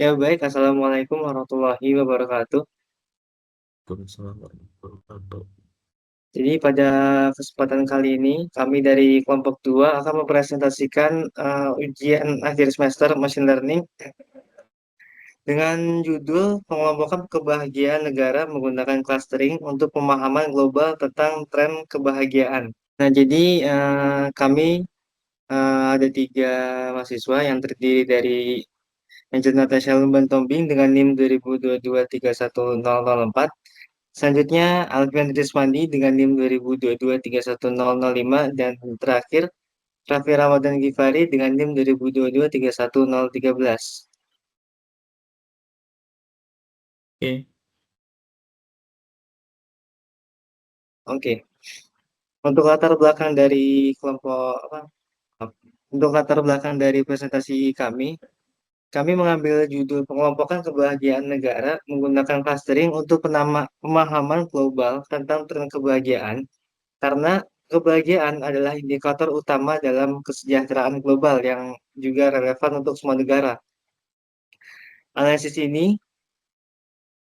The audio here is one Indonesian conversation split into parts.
Ya baik, Assalamualaikum warahmatullahi wabarakatuh. Waalaikumsalam warahmatullahi wabarakatuh. Jadi pada kesempatan kali ini, kami dari kelompok 2 akan mempresentasikan ujian akhir semester Machine Learning dengan judul pengelompokan kebahagiaan negara menggunakan clustering untuk pemahaman global tentang tren kebahagiaan. Nah, jadi kami ada 3 mahasiswa yang terdiri dari Angel Natasha Lumban Tombing dengan NIM 2022-31004. Selanjutnya Alfian Rismandi dengan NIM 2022-31005 dan terakhir Raffi Ramadan Gifari dengan NIM 2022-31013. Oke, Oke, untuk latar belakang dari kelompok apa? Untuk latar belakang dari presentasi kami mengambil judul pengelompokan kebahagiaan negara menggunakan clustering untuk pemahaman global tentang tren kebahagiaan. Karena kebahagiaan adalah indikator utama dalam kesejahteraan global yang juga relevan untuk semua negara. Analisis ini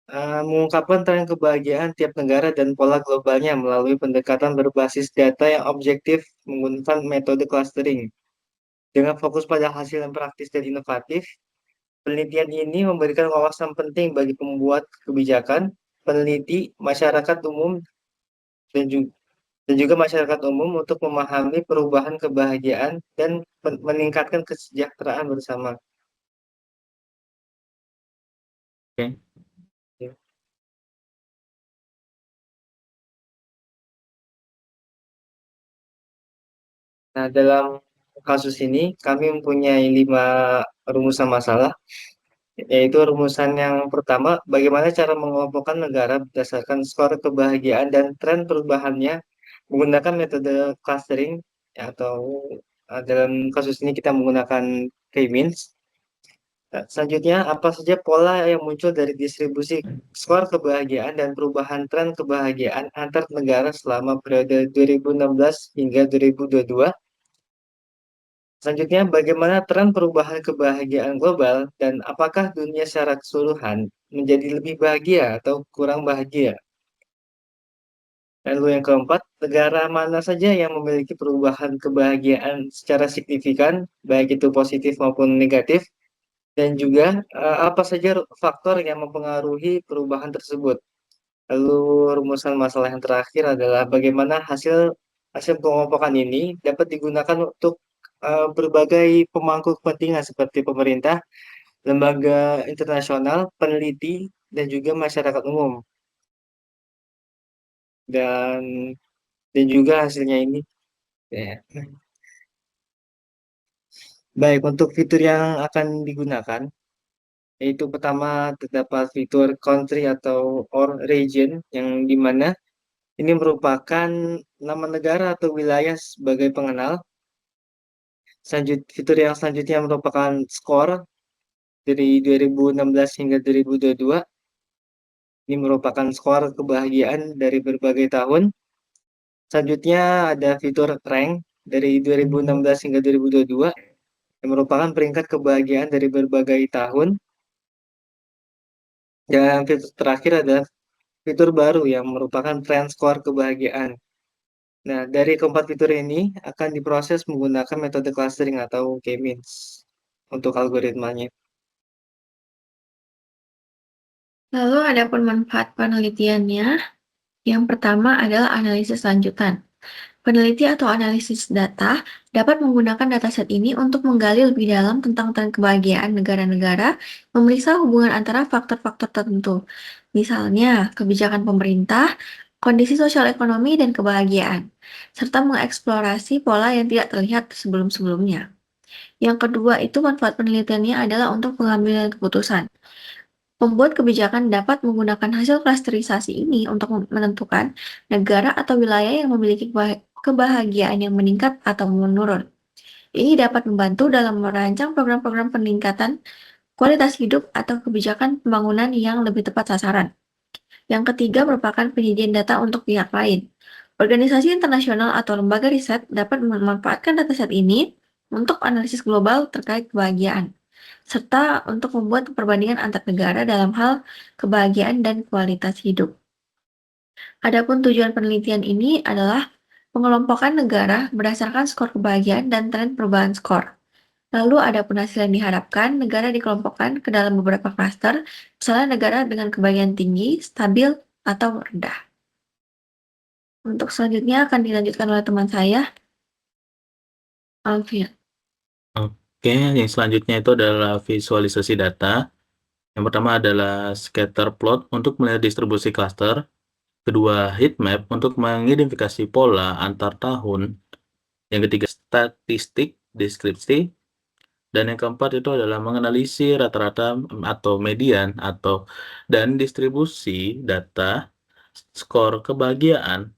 mengungkapkan tren kebahagiaan tiap negara dan pola globalnya melalui pendekatan berbasis data yang objektif menggunakan metode clustering. Dengan fokus pada hasil yang praktis dan inovatif, penelitian ini memberikan wawasan penting bagi pembuat kebijakan, peneliti, masyarakat umum, dan juga masyarakat umum untuk memahami perubahan kebahagiaan dan meningkatkan kesejahteraan bersama. oke. Nah, dalam kasus ini kami mempunyai 5 rumusan masalah, yaitu rumusan yang pertama, bagaimana cara mengelompokkan negara berdasarkan skor kebahagiaan dan tren perubahannya menggunakan metode clustering, atau dalam kasus ini kita menggunakan K-means. Nah, selanjutnya, apa saja pola yang muncul dari distribusi skor kebahagiaan dan perubahan tren kebahagiaan antar negara selama periode 2016 hingga 2022? Selanjutnya, bagaimana tren perubahan kebahagiaan global dan apakah dunia secara keseluruhan menjadi lebih bahagia atau kurang bahagia? Lalu yang keempat, negara mana saja yang memiliki perubahan kebahagiaan secara signifikan, baik itu positif maupun negatif? Dan juga apa saja faktor yang mempengaruhi perubahan tersebut. Lalu rumusan masalah yang terakhir adalah bagaimana hasil hasil pengelompokan ini dapat digunakan untuk berbagai pemangku kepentingan seperti pemerintah, lembaga internasional, peneliti, dan juga masyarakat umum. Dan juga hasilnya ini. Ya. Baik, untuk fitur yang akan digunakan, yaitu pertama terdapat fitur country atau or region, yang dimana ini merupakan nama negara atau wilayah sebagai pengenal. Fitur yang selanjutnya merupakan skor dari 2016 hingga 2022. Ini merupakan skor kebahagiaan dari berbagai tahun. Selanjutnya ada fitur rank dari 2016 hingga 2022 yang merupakan peringkat kebahagiaan dari berbagai tahun. Dan fitur terakhir adalah fitur baru yang merupakan trend skor kebahagiaan. Nah, dari keempat fitur ini akan diproses menggunakan metode clustering atau K-means untuk algoritmanya. Lalu adapun manfaat penelitiannya, yang pertama adalah analisis lanjutan. Peneliti atau analisis data dapat menggunakan dataset ini untuk menggali lebih dalam tentang tren kebahagiaan negara-negara, memeriksa hubungan antara faktor-faktor tertentu, misalnya kebijakan pemerintah, kondisi sosial ekonomi, dan kebahagiaan, serta mengeksplorasi pola yang tidak terlihat sebelum-sebelumnya. Yang kedua itu manfaat penelitiannya adalah untuk pengambilan keputusan. Pembuat kebijakan dapat menggunakan hasil klasterisasi ini untuk menentukan negara atau wilayah yang memiliki kebahagiaan yang meningkat atau menurun. Ini dapat membantu dalam merancang program-program peningkatan kualitas hidup atau kebijakan pembangunan yang lebih tepat sasaran. Yang ketiga merupakan penyajian data untuk pihak lain. Organisasi internasional atau lembaga riset dapat memanfaatkan dataset ini untuk analisis global terkait kebahagiaan. serta untuk membuat perbandingan antar negara dalam hal kebahagiaan dan kualitas hidup. Adapun tujuan penelitian ini adalah pengelompokan negara berdasarkan skor kebahagiaan dan tren perubahan skor. Lalu adapun hasil yang diharapkan, negara dikelompokkan ke dalam beberapa klaster, misalnya negara dengan kebahagiaan tinggi, stabil, atau rendah. Untuk selanjutnya akan dilanjutkan oleh teman saya, Alfian. Oke, yang selanjutnya itu adalah visualisasi data. Yang pertama adalah scatter plot untuk melihat distribusi cluster. Kedua, heat map untuk mengidentifikasi pola antar tahun. Yang ketiga, statistik deskripsi. Dan yang keempat itu adalah menganalisis rata-rata atau median dan distribusi data skor kebahagiaan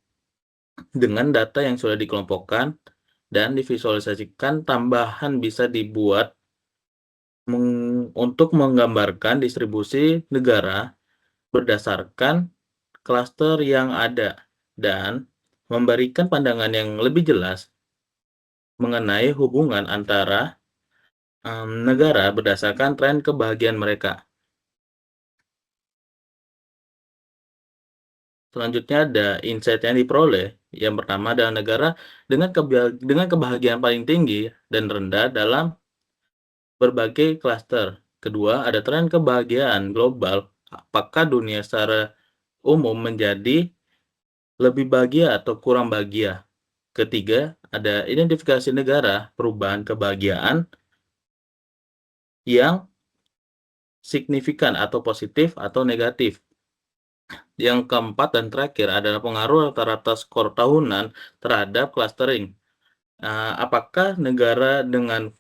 dengan data yang sudah dikelompokkan dan divisualisasikan. Tambahan bisa dibuat untuk menggambarkan distribusi negara berdasarkan klaster yang ada dan memberikan pandangan yang lebih jelas mengenai hubungan antara negara berdasarkan tren kebahagiaan mereka. Selanjutnya ada insight yang diperoleh. Yang pertama adalah negara dengan kebahagiaan paling tinggi dan rendah dalam berbagai klaster. Kedua, ada tren kebahagiaan global. Apakah dunia secara umum menjadi lebih bahagia atau kurang bahagia? Ketiga, ada identifikasi negara perubahan kebahagiaan yang signifikan atau positif atau negatif. Yang keempat dan terakhir adalah pengaruh rata-rata skor tahunan terhadap clustering. Apakah negara dengan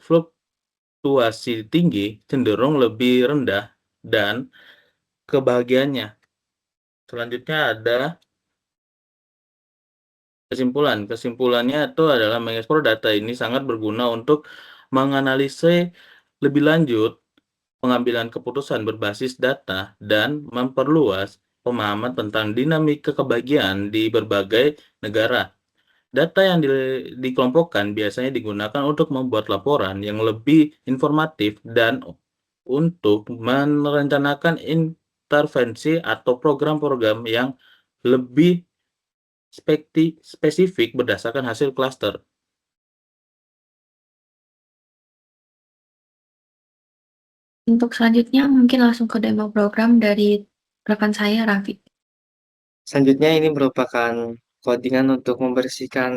fluktuasi tinggi cenderung lebih rendah dan kebahagiaannya? Selanjutnya ada kesimpulan. Kesimpulannya itu adalah mengekspor data ini sangat berguna untuk menganalisis lebih lanjut pengambilan keputusan berbasis data dan memperluas pemahaman tentang dinamika kebahagiaan di berbagai negara. Data yang dikelompokkan biasanya digunakan untuk membuat laporan yang lebih informatif dan untuk merencanakan intervensi atau program-program yang lebih spesifik berdasarkan hasil klaster. Untuk selanjutnya mungkin langsung ke demo program dari rekan saya, Raffi. Selanjutnya ini merupakan codingan untuk membersihkan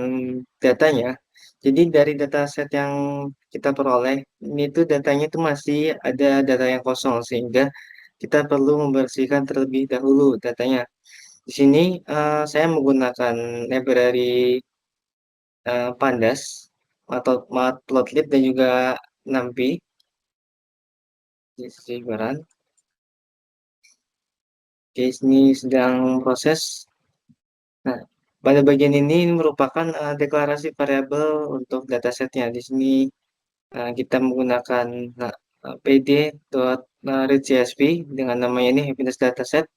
datanya. Jadi dari dataset yang kita peroleh, ini tuh datanya itu masih ada data yang kosong sehingga kita perlu membersihkan terlebih dahulu datanya. Di sini saya menggunakan library Pandas atau Matplotlib dan juga NumPy di sisi barat. Oke, ini sedang proses. Nah, pada bagian ini merupakan deklarasi variabel untuk datasetnya. Di sini kita menggunakan pd.readCSV dengan namanya ini happiness dataset.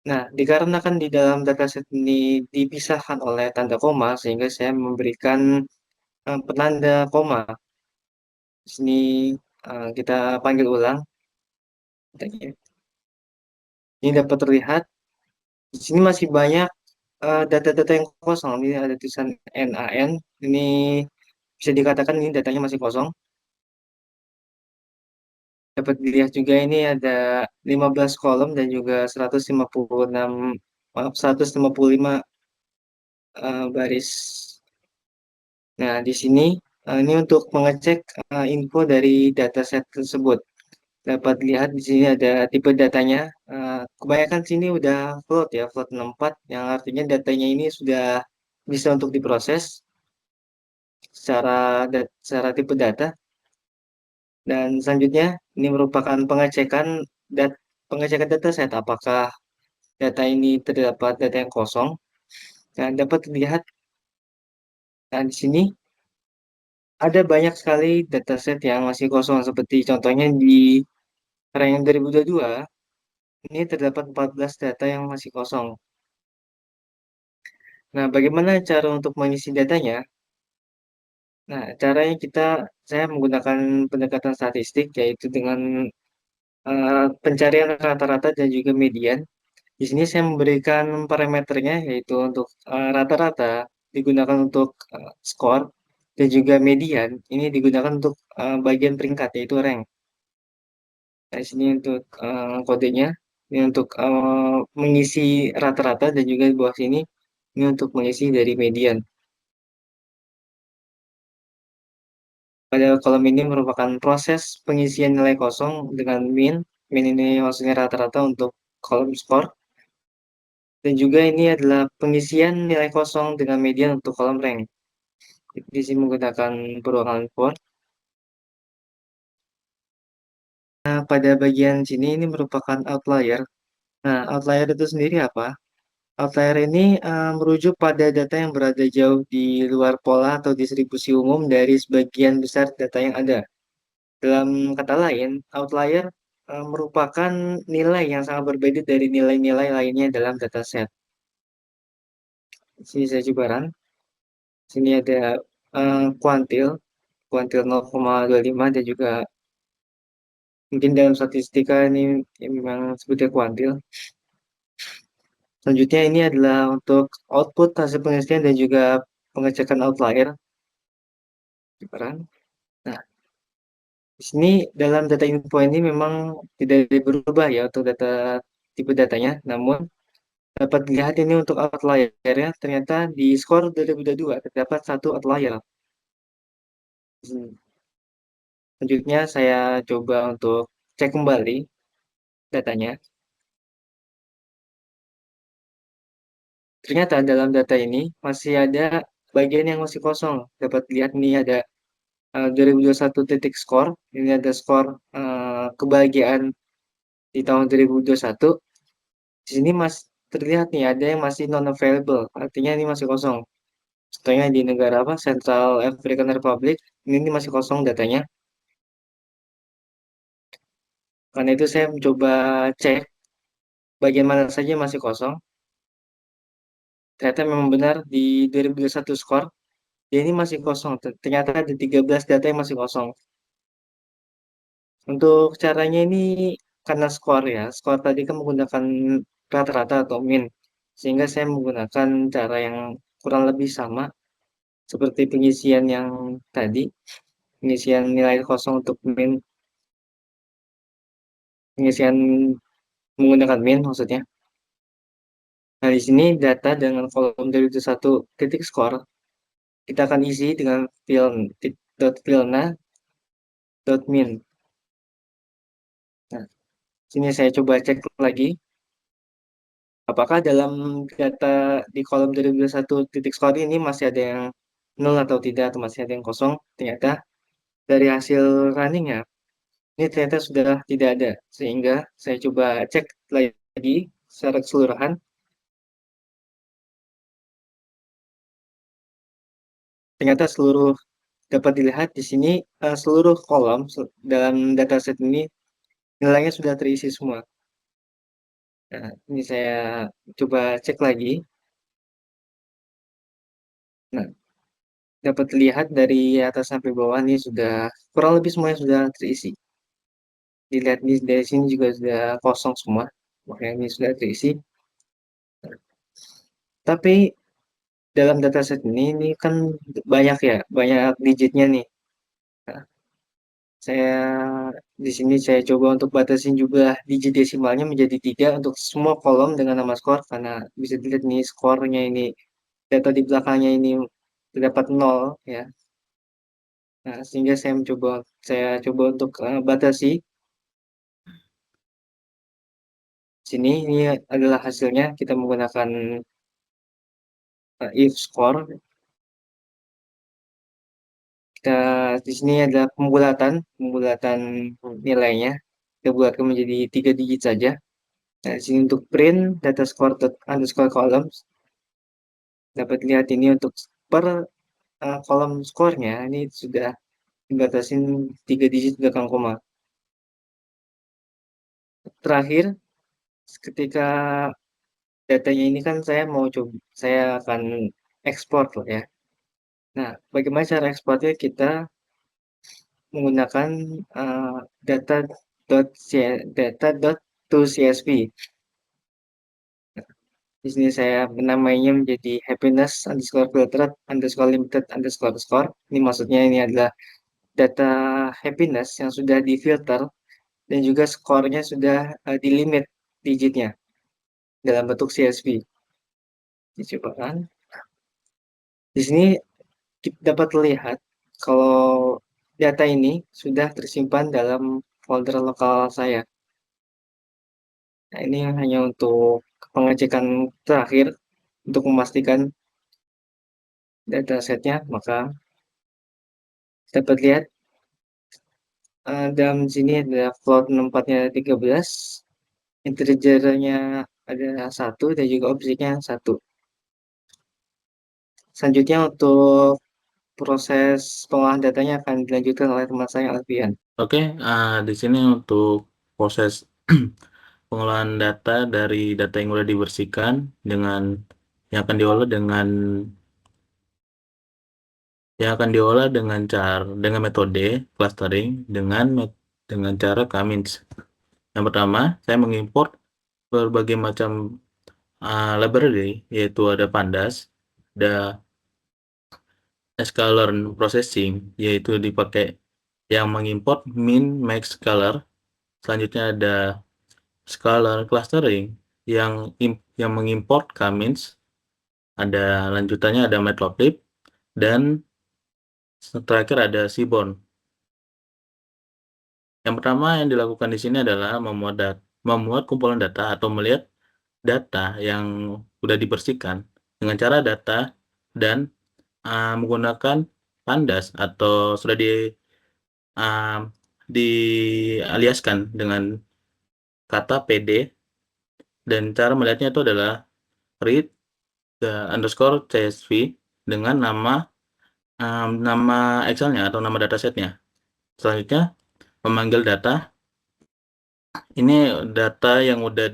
Nah, dikarenakan di dalam dataset ini dipisahkan oleh tanda koma, sehingga saya memberikan penanda koma. Di sini kita panggil ulang. Ini dapat terlihat. Di sini masih banyak data-data yang kosong. Ini ada tulisan NaN. Ini bisa dikatakan ini datanya masih kosong. Dapat dilihat juga ini ada 15 kolom dan juga 156, maaf, 155 baris. Nah, di sini ini untuk mengecek info dari dataset tersebut. Dapat lihat di sini ada tipe datanya. Kebanyakan sini udah float ya, float 64, yang artinya datanya ini sudah bisa untuk diproses secara tipe data. Dan selanjutnya ini merupakan pengecekan dataset apakah data ini terdapat data yang kosong. Dan dapat dilihat di sini ada banyak sekali dataset yang masih kosong seperti contohnya di rank 2022 ini terdapat 14 data yang masih kosong. Nah, bagaimana cara untuk mengisi datanya? Nah, caranya saya menggunakan pendekatan statistik, yaitu dengan pencarian rata-rata dan juga median. Di sini saya memberikan parameternya, yaitu untuk rata-rata digunakan untuk skor, dan juga median ini digunakan untuk bagian peringkat, yaitu rank. Nah, di sini untuk kodenya, ini untuk mengisi rata-rata, dan juga di bawah sini ini untuk mengisi dari median. Pada kolom ini merupakan proses pengisian nilai kosong dengan min. Min ini maksudnya rata-rata untuk kolom skor. Dan juga ini adalah pengisian nilai kosong dengan median untuk kolom rank. Di sini menggunakan peruangan for. Nah, pada bagian sini ini merupakan outlier. Nah, outlier itu sendiri apa? Outlier ini merujuk pada data yang berada jauh di luar pola atau distribusi umum dari sebagian besar data yang ada. Dalam kata lain, outlier merupakan nilai yang sangat berbeda dari nilai-nilai lainnya dalam dataset. Sini saya coba run. Sini ada kuantil 0,25, dan juga mungkin dalam statistika ini memang sebutnya kuantil. Selanjutnya ini adalah untuk output hasil pengisian dan juga pengecekan outlier. Coba run. Nah, di sini dalam data info ini memang tidak berubah ya untuk tipe datanya, namun dapat dilihat ini untuk outlier ya, ternyata di skor 2022 terdapat satu outlier. Selanjutnya saya coba untuk cek kembali datanya. Ternyata dalam data ini masih ada bagian yang masih kosong. Dapat lihat nih ada 2021 titik skor. Ini ada skor kebahagiaan di tahun 2021. Di sini terlihat nih ada yang masih non available. Artinya ini masih kosong. Contohnya di negara apa? Central African Republic. Ini masih kosong datanya. Karena itu saya mencoba cek bagian mana saja masih kosong. Ternyata memang benar di 2021 skor, ya ini masih kosong. Ternyata ada 13 data yang masih kosong. Untuk caranya ini karena skor ya. Skor tadi kan menggunakan rata-rata atau min. Sehingga saya menggunakan cara yang kurang lebih sama seperti pengisian yang tadi. Pengisian nilai kosong untuk min. Pengisian menggunakan min maksudnya. Nah, di sini data dengan kolom dari satu titik skor kita akan isi dengan filna dot min. Nah, sini saya coba cek lagi apakah dalam data di kolom dari satu titik skor ini masih ada yang nol atau tidak, atau masih ada yang kosong. Ternyata dari hasil running ya, ini ternyata sudah tidak ada. Sehingga saya coba cek lagi secara keseluruhan. Ternyata dapat dilihat di sini seluruh kolom dalam dataset ini nilainya sudah terisi semua. Nah, ini saya coba cek lagi. Nah, dapat dilihat dari atas sampai bawah ini sudah kurang lebih semuanya sudah terisi. Dilihat dari sini juga sudah kosong semua, makanya ini sudah terisi. Tapi dalam dataset ini kan banyak ya, banyak digitnya nih. Nah, saya di sini saya coba untuk batasin juga digit desimalnya menjadi 3 untuk semua kolom dengan nama skor, karena bisa dilihat nih skornya ini, data di belakangnya ini terdapat 0 ya. Nah, sehingga saya coba untuk batasi. Sini ini adalah hasilnya, kita menggunakan if score. Kita di sini adalah pembulatan nilainya. Kita buatkan menjadi 3 digit saja. Nah, di sini untuk print data score underscore columns. Dapat lihat ini untuk per kolom skornya ini sudah dibatasin 3 digit belakang koma. Terakhir, ketika datanya ini kan saya akan ekspor lah ya. Nah, bagaimana cara ekspornya? Kita menggunakan data.to.csv. Di sini saya menamainya menjadi happiness_filtered_limited_score. Ini maksudnya ini adalah data happiness yang sudah difilter dan juga skornya sudah di limit digitnya dalam bentuk CSV. Dicoba kan? Di sini kita dapat lihat kalau data ini sudah tersimpan dalam folder lokal saya. Nah, ini hanya untuk pengecekan terakhir untuk memastikan datasetnya, maka dapat lihat dalam sini ada float tempatnya 13, integernya ada 1 dan juga objeknya 1. Selanjutnya untuk proses pengolahan datanya akan dilanjutkan oleh teman saya Alfian. Oke, di sini untuk proses pengolahan data dari data yang sudah dibersihkan yang akan diolah dengan metode clustering dengan cara K-means. Yang pertama, saya mengimport berbagai macam library, yaitu ada Pandas, ada sklearn processing, yaitu dipakai yang mengimport min, max, scalar. Selanjutnya ada scalar clustering yang mengimport K-means. Lanjutannya ada matplotlib, dan terakhir ada seaborn. Yang pertama yang dilakukan di sini adalah memuat kumpulan data atau melihat data yang sudah dibersihkan dengan cara data dan menggunakan Pandas atau sudah dialiaskan dengan kata PD, dan cara melihatnya itu adalah read underscore CSV dengan nama Excel-nya atau nama datasetnya. Selanjutnya memanggil data. Ini data yang udah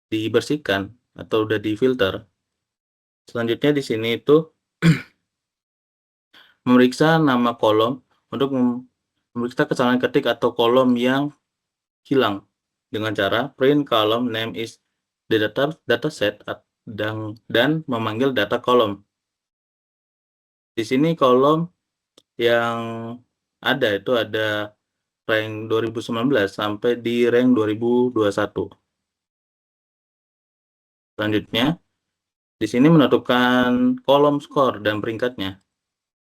dibersihkan atau udah difilter. Selanjutnya di sini itu memeriksa nama kolom untuk memeriksa kesalahan ketik atau kolom yang hilang dengan cara print column name is the dataset dan memanggil data kolom. Di sini kolom yang ada itu ada rank 2019 sampai di rank 2021. Selanjutnya di sini menentukan kolom skor dan peringkatnya.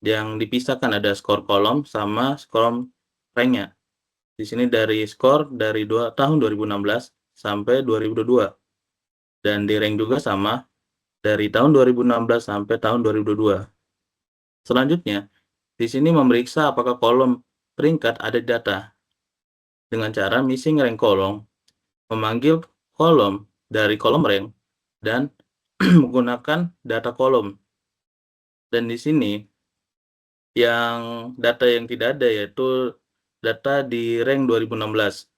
Yang dipisahkan ada skor kolom sama skor ranknya. Di sini dari skor dari tahun 2016 sampai 2022. Dan di rank juga sama dari tahun 2016 sampai tahun 2022. Selanjutnya, di sini memeriksa apakah kolom peringkat ada data dengan cara missing rank kolom, memanggil kolom dari kolom rank, dan menggunakan data kolom. Dan di sini yang data yang tidak ada yaitu data di rank 2016.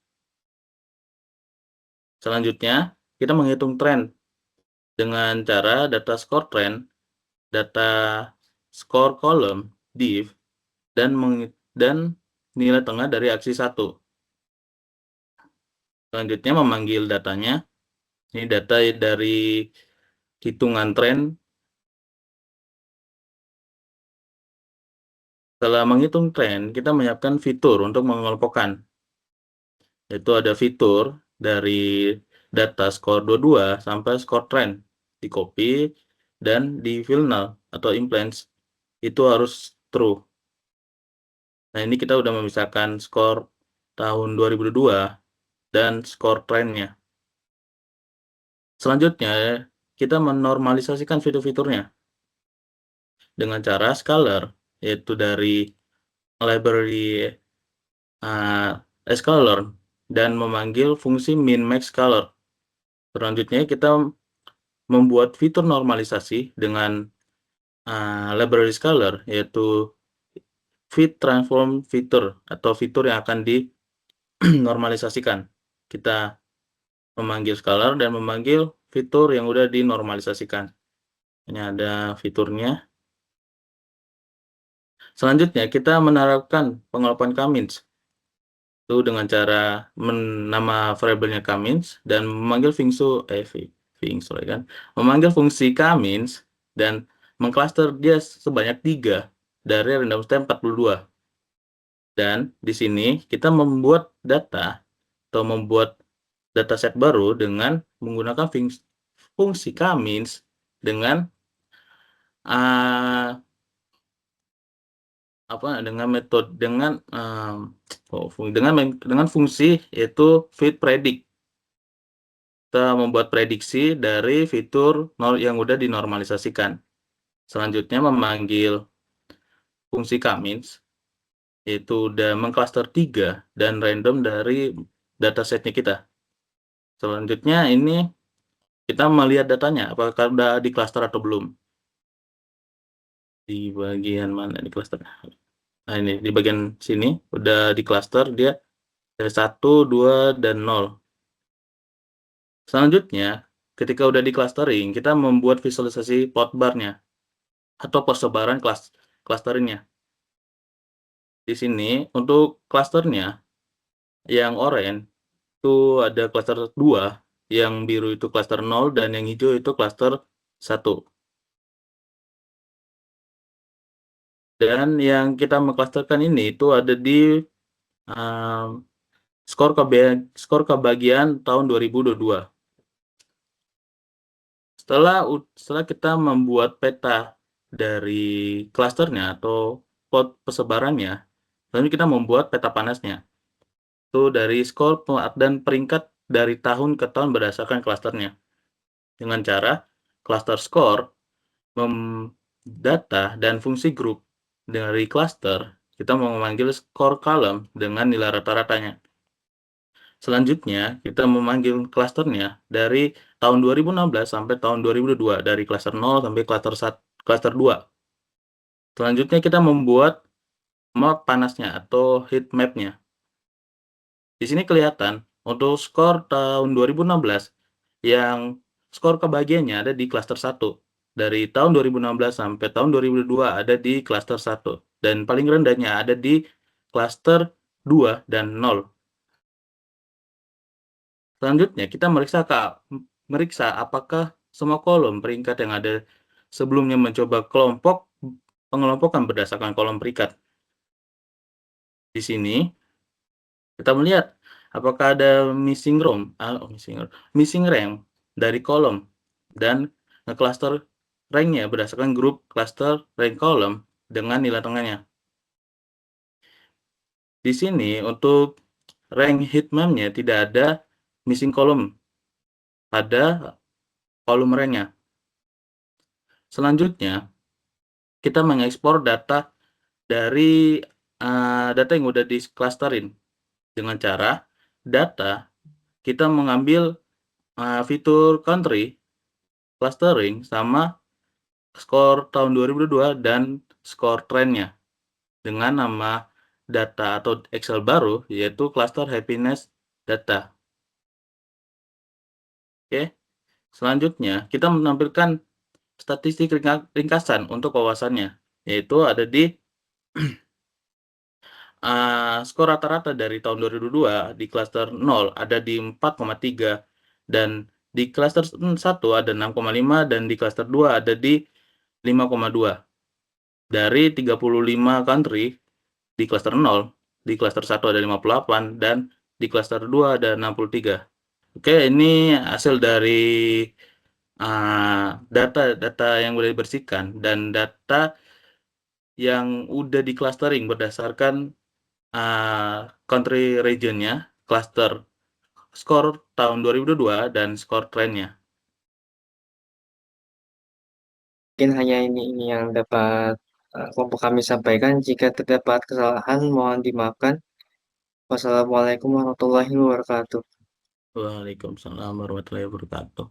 Selanjutnya, kita menghitung tren dengan cara data score trend, data score column, div, dan nilai tengah dari aksi 1. Selanjutnya memanggil datanya. Ini data dari hitungan tren. Setelah menghitung tren, kita menyiapkan fitur untuk mengelompokkan. Yaitu ada fitur dari data skor 22 sampai skor trend. Di copy dan di fill null atau implant itu harus true. Nah, ini kita udah memisahkan skor tahun 2022 dan skor trennya. Selanjutnya, kita menormalisasikan fitur-fiturnya dengan cara scalar, yaitu dari library scalar dan memanggil fungsi min max scalar. Selanjutnya, kita membuat fitur normalisasi dengan library scalar, yaitu fit transform fitur atau fitur yang akan dinormalisasikan. Kita memanggil scalar dan memanggil fitur yang udah dinormalisasikan. Ini ada fiturnya. Selanjutnya, kita menerapkan pengelolaan K-means. Itu dengan cara nama variabelnya K-means dan memanggil memanggil fungsi K-means dan mengcluster dia sebanyak 3 dari random stem 42. Dan di sini kita membuat data atau membuat dataset baru dengan menggunakan fungsi K-means dengan dengan fungsi yaitu fit predict. Kita membuat prediksi dari fitur yang udah dinormalisasikan. Selanjutnya memanggil fungsi K-means yaitu udah mengcluster 3 dan random dari datasetnya kita. Selanjutnya ini kita melihat datanya apakah udah di cluster atau belum. Di bagian mana di cluster? Nah, ini di bagian sini udah di cluster, dia ada 1, 2, dan 0. Selanjutnya, ketika udah di clustering, kita membuat visualisasi plot bar-nya atau persebaran clusternya. Di sini untuk clusternya yang oranye itu ada cluster 2, yang biru itu cluster 0, dan yang hijau itu cluster 1. Dan yang kita mengclusterkan ini itu ada di skor kebahagiaan tahun 2022. Setelah kita membuat peta dari klasternya atau plot persebarannya, lalu kita membuat peta panasnya. Itu dari skor dan peringkat dari tahun ke tahun berdasarkan klasternya. Dengan cara cluster score, data dan fungsi grup dari cluster, kita memanggil skor column dengan nilai rata-ratanya. Selanjutnya, kita memanggil klasternya dari tahun 2016 sampai tahun 2022, dari klaster 0 sampai klaster 2. Selanjutnya, kita membuat map panasnya atau heat map-nya. Di sini kelihatan untuk skor tahun 2016 yang skor kebahagiaannya ada di klaster 1. Dari tahun 2016 sampai tahun 2022 ada di klaster 1. Dan paling rendahnya ada di klaster 2 dan 0. Selanjutnya, kita meriksa apakah semua kolom peringkat yang ada sebelumnya mencoba pengelompokan berdasarkan kolom peringkat. Di sini, kita melihat apakah ada missing rank dari kolom dan nge-cluster ranknya berdasarkan grup cluster rank kolom dengan nilai tengahnya. Di sini, untuk rank heatmap-nya tidak ada missing kolom pada kolom ranknya. Selanjutnya, kita mengekspor data dari data yang udah di-clusterin dengan cara data kita mengambil fitur country, clustering, sama skor tahun 2022 dan skor trennya dengan nama data atau Excel baru yaitu cluster happiness data. Oke. Selanjutnya, kita menampilkan statistik ringkasan untuk wawasannya, yaitu ada di skor rata-rata dari tahun 2002 di klaster 0 ada di 4,3, dan di klaster 1 ada 6,5, dan di klaster 2 ada di 5,2. Dari 35 country di klaster 0, di klaster 1 ada 58, dan di klaster 2 ada 63. Oke, ini hasil dari data yang udah dibersihkan dan data yang udah di clustering berdasarkan country regionnya, cluster skor tahun 2022 dan skor trennya. Mungkin hanya ini yang dapat kelompok kami sampaikan. Jika terdapat kesalahan, mohon dimaafkan. Wassalamualaikum warahmatullahi wabarakatuh. Waalaikumsalam warahmatullahi wabarakatuh.